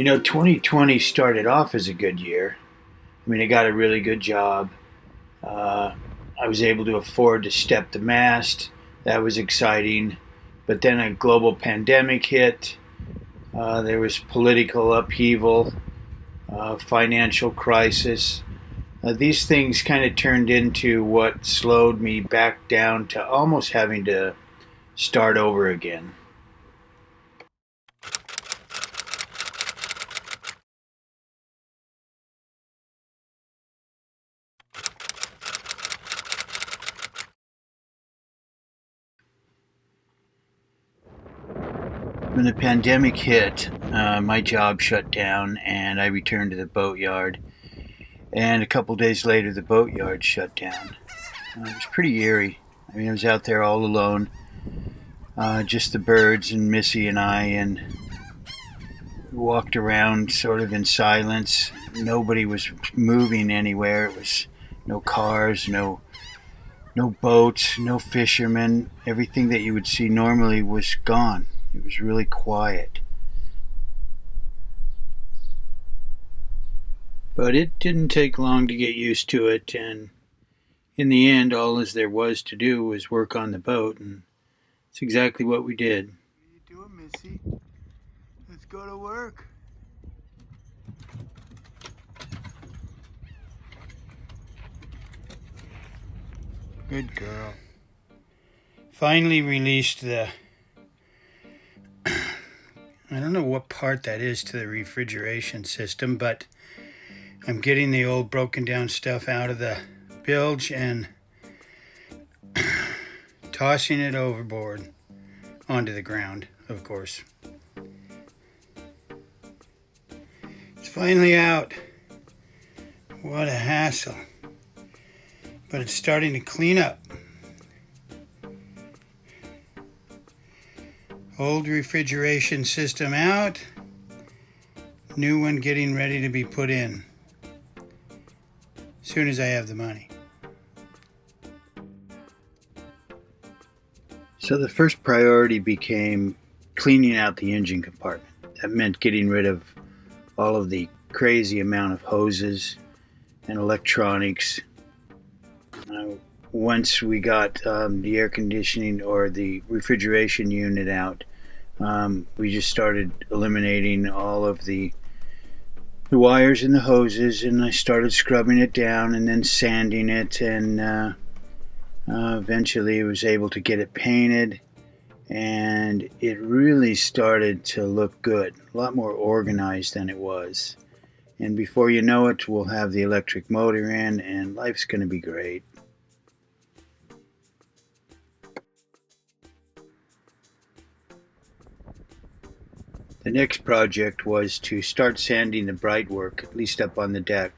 2020 started off as a good year. I mean, I got a really good job. Uh, I was able to afford to step the mast. That was exciting. But then a global pandemic hit. There was political upheaval, financial crisis. These things kind of turned into what slowed me back down to almost having to start over again. When the pandemic hit, my job shut down and I returned to the boatyard. And a couple days later, the boatyard shut down. It was pretty eerie. I mean, I was out there all alone, just the birds and Missy and I, and we walked around sort of in silence. Nobody was moving anywhere. It was no cars, no boats, no fishermen. Everything that you would see normally was gone. It was really quiet. But it didn't take long to get used to it, and in the end, all as there was to do was work on the boat, and it's exactly what we did. What are you doing, Missy? Let's go to work. Good girl. Finally released the... I don't know what part that is to the refrigeration system, but I'm getting the old broken down stuff out of the bilge and tossing it overboard onto the ground, of course. It's finally out. What a hassle. But it's starting to clean up. Old refrigeration system out. New one getting ready to be put in. As soon as I have the money. So the first priority became cleaning out the engine compartment. That meant getting rid of all of the crazy amount of hoses and electronics. Once we got the air conditioning or the refrigeration unit out, we just started eliminating all of the wires and the hoses, and I started scrubbing it down and then sanding it, and eventually I was able to get it painted, and it really started to look good, a lot more organized than it was. And before you know it, we'll have the electric motor in, and life's going to be great. The next project was to start sanding the brightwork, at least up on the deck.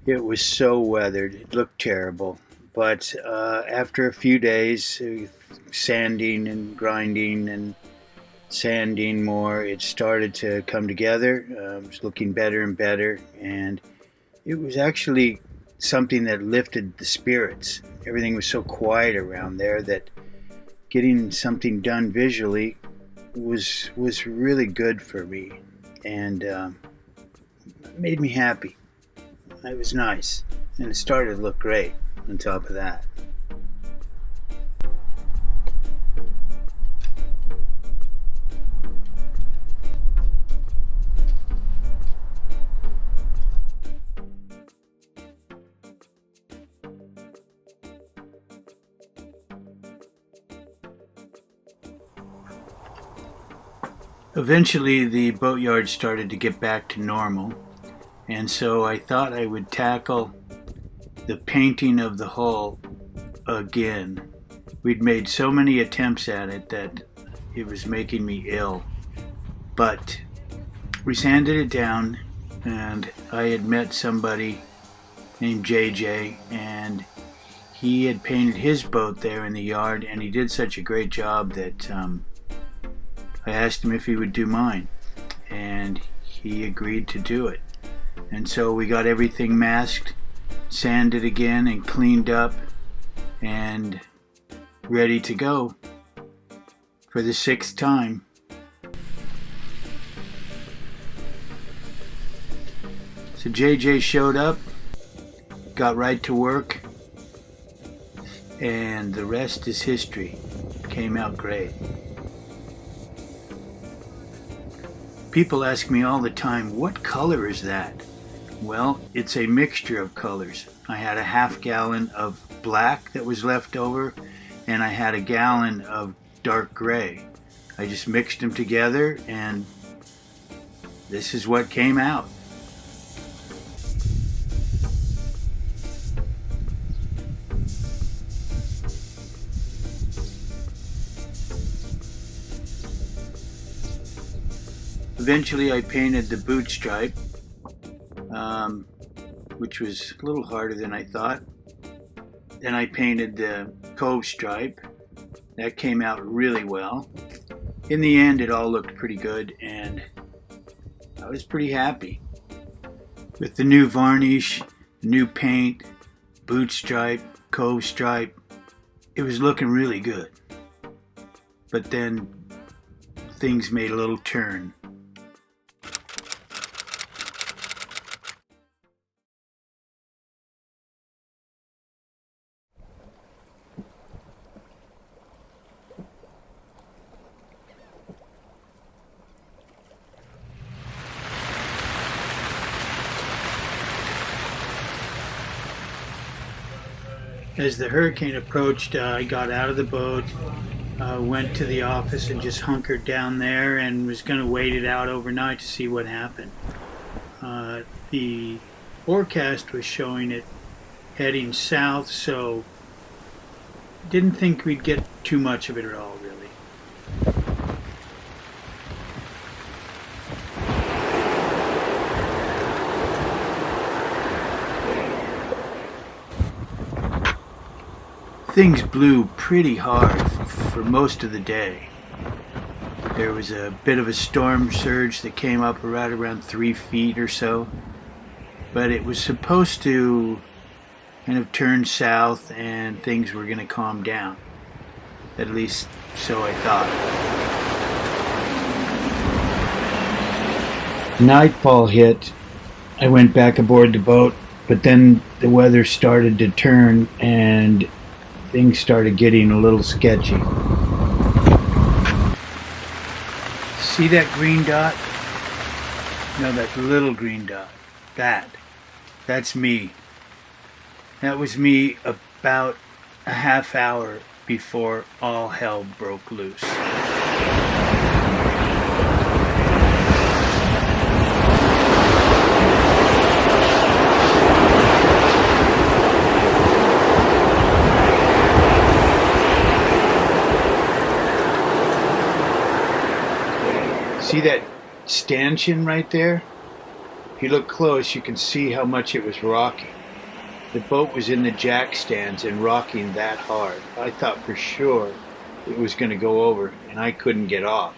It was so weathered, it looked terrible. But after a few days, sanding and grinding and sanding more, it started to come together. It was looking better and better, and it was actually something that lifted the spirits. Everything was so quiet around there that getting something done visually was really good for me, and made me happy. It was nice, and it started to look great on top of that. Eventually, the boatyard started to get back to normal, and so I thought I would tackle the painting of the hull again. We'd made so many attempts at it that it was making me ill. But we sanded it down, and I had met somebody named JJ, and he had painted his boat there in the yard, and he did such a great job that I asked him if he would do mine, and he agreed to do it. And so we got everything masked, sanded again, and cleaned up, and ready to go for the 6th time. So JJ showed up, got right to work, and the rest is history. Came out great. People ask me all the time, what color is that? Well, it's a mixture of colors. I had a half gallon of black that was left over, and I had a gallon of dark gray. I just mixed them together, and this is what came out. Eventually I painted the boot stripe, which was a little harder than I thought. Then I painted the cove stripe. That came out really well. In the end, it all looked pretty good, and I was pretty happy. With the new varnish, new paint, boot stripe, cove stripe, it was looking really good. But then things made a little turn. As the hurricane approached, I got out of the boat, went to the office and just hunkered down there and was going to wait it out overnight to see what happened. The forecast was showing it heading south, so didn't think we'd get too much of it at all, really. Things blew pretty hard for most of the day. There was a bit of a storm surge that came up right around 3 feet or so, but it was supposed to kind of turn south and things were going to calm down. At least so I thought. Nightfall hit. I went back aboard the boat, but then the weather started to turn and things started getting a little sketchy. See that green dot? No, that little green dot. That's me. That was me about a half hour before all hell broke loose. See that stanchion right there? If you look close, you can see how much it was rocking. The boat was in the jack stands and rocking that hard. I thought for sure it was going to go over, and I couldn't get off.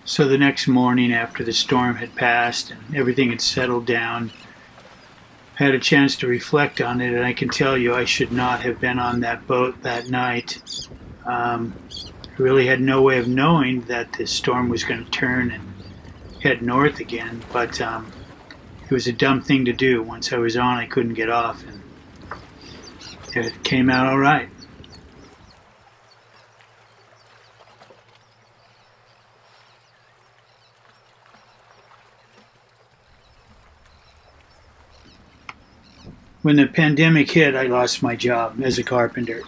So the next morning, after the storm had passed and everything had settled down, I had a chance to reflect on it, and I can tell you I should not have been on that boat that night. I really had no way of knowing that the storm was going to turn and head north again, but it was a dumb thing to do. Once I was on, I couldn't get off, and it came out all right. When the pandemic hit, I lost my job as a carpenter.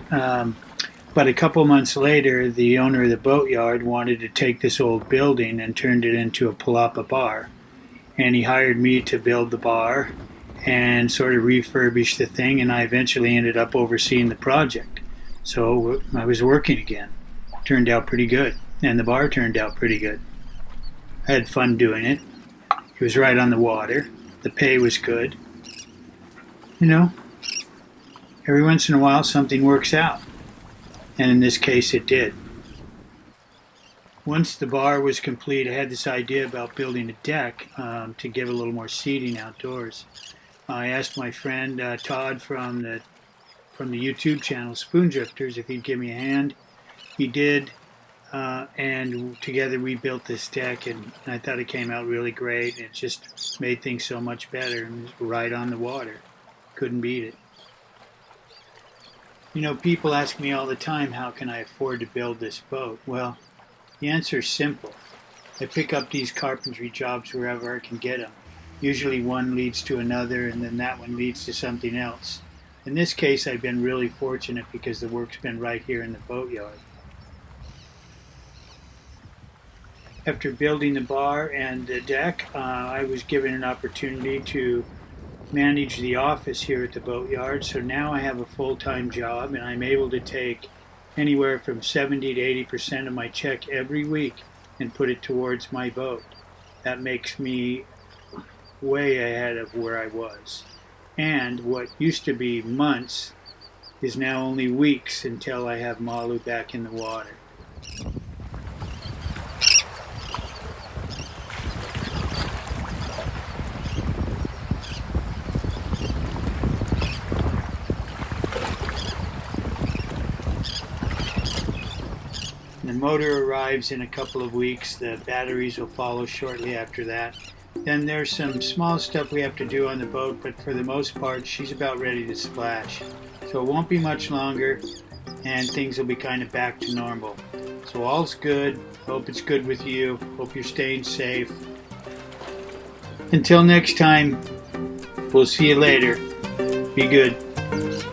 But a couple months later, the owner of the boatyard wanted to take this old building and turned it into a palapa bar. And he hired me to build the bar and sort of refurbish the thing, and I eventually ended up overseeing the project. So I was working again. Turned out pretty good. And the bar turned out pretty good. I had fun doing it. It was right on the water. The pay was good. You know, every once in a while something works out. And in this case it did. Once the bar was complete, I had this idea about building a deck to give a little more seating outdoors. I asked my friend Todd from the YouTube channel Spoon Drifters if he'd give me a hand. He did. and together we built this deck, and I thought it came out really great. It just made things so much better, and it was right on the water. Couldn't beat it. You know, people ask me all the time, how can I afford to build this boat? Well, the answer is simple. I pick up these carpentry jobs wherever I can get them. Usually one leads to another, and then that one leads to something else. In this case, I've been really fortunate because the work's been right here in the boatyard. After building the bar and the deck, I was given an opportunity to manage the office here at the boatyard. So now I have a full-time job, and I'm able to take anywhere from 70 to 80% of my check every week and put it towards my boat. That makes me way ahead of where I was. And what used to be months is now only weeks until I have Malu back in the water. The motor arrives in a couple of weeks. The batteries will follow shortly after that. Then there's some small stuff we have to do on the boat, but for the most part, she's about ready to splash. So it won't be much longer, and things will be kind of back to normal. So all's good. Hope it's good with you. Hope you're staying safe. Until next time, we'll see you later. Be good.